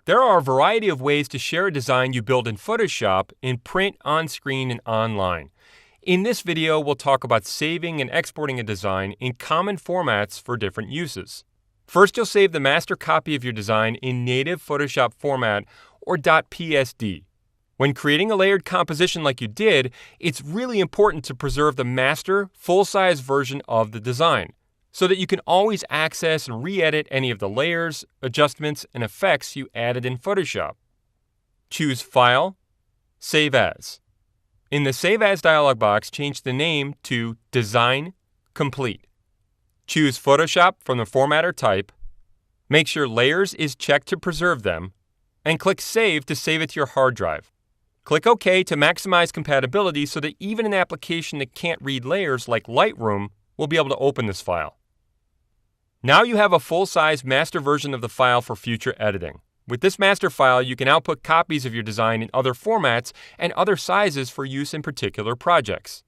There are a variety of ways to share a design you build in Photoshop in print, on-screen, and online. In this video, we'll talk about saving and exporting a design in common formats for different uses. First, you'll save the master copy of your design in native Photoshop format or .psd. When creating a layered composition like you did, it's really important to preserve the master, full-size version of the design, so that you can always access and re-edit any of the layers, adjustments, and effects you added in Photoshop. Choose File, Save As. In the Save As dialog box, change the name to Design Complete. Choose Photoshop from the formatter type. Make sure Layers is checked to preserve them, and click Save to save it to your hard drive. Click OK to maximize compatibility so that even an application that can't read layers like Lightroom will be able to open this file. Now you have a full-size master version of the file for future editing. With this master file, you can output copies of your design in other formats and other sizes for use in particular projects.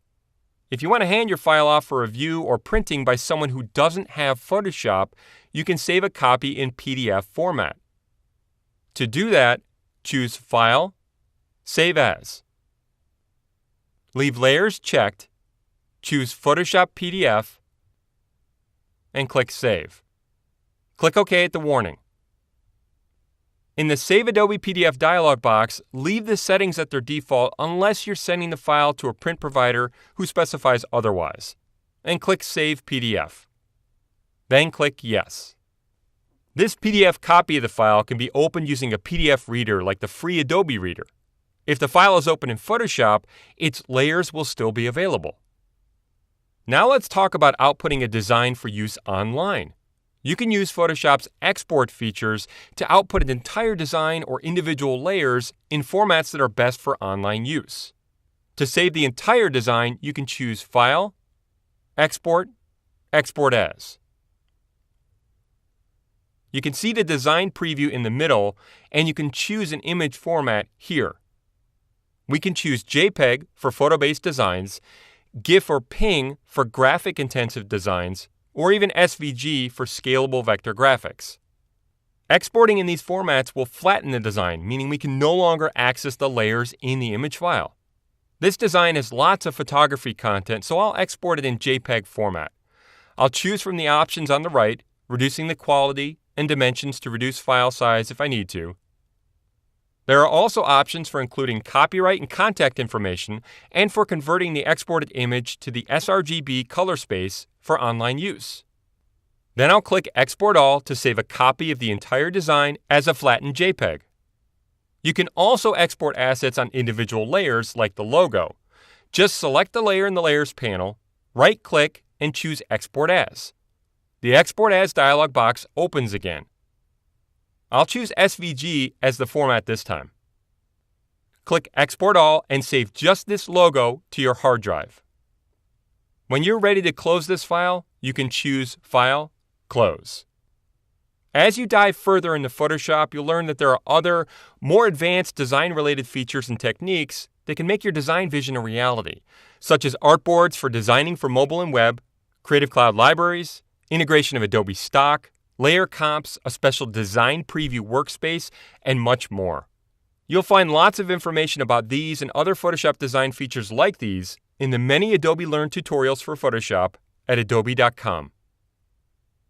If you want to hand your file off for review or printing by someone who doesn't have Photoshop, you can save a copy in PDF format. To do that, choose File, Save As. Leave Layers checked, choose Photoshop PDF, and click Save. Click OK at the warning. In the Save Adobe PDF dialog box, leave the settings at their default unless you're sending the file to a print provider who specifies otherwise, and click Save PDF. Then click Yes. This PDF copy of the file can be opened using a PDF reader like the free Adobe Reader. If the file is open in Photoshop, its layers will still be available. Now let's talk about outputting a design for use online. You can use Photoshop's export features to output an entire design or individual layers in formats that are best for online use. To save the entire design, you can choose File, Export, Export As. You can see the design preview in the middle, and you can choose an image format here. We can choose JPEG for photo-based designs, GIF or PNG for graphic-intensive designs, or even SVG for scalable vector graphics. Exporting in these formats will flatten the design, meaning we can no longer access the layers in the image file. This design has lots of photography content, so I'll export it in JPEG format. I'll choose from the options on the right, reducing the quality and dimensions to reduce file size if I need to. There are also options for including copyright and contact information and for converting the exported image to the sRGB color space for online use. Then I'll click Export All to save a copy of the entire design as a flattened JPEG. You can also export assets on individual layers like the logo. Just select the layer in the Layers panel, right-click, and choose Export As. The Export As dialog box opens again. I'll choose SVG as the format this time. Click Export All and save just this logo to your hard drive. When you're ready to close this file, you can choose File, Close. As you dive further into Photoshop, you'll learn that there are other, more advanced design-related features and techniques that can make your design vision a reality, such as artboards for designing for mobile and web, Creative Cloud libraries, integration of Adobe Stock, layer comps, a special design preview workspace, and much more. You'll find lots of information about these and other Photoshop design features like these in the many Adobe Learn tutorials for Photoshop at adobe.com.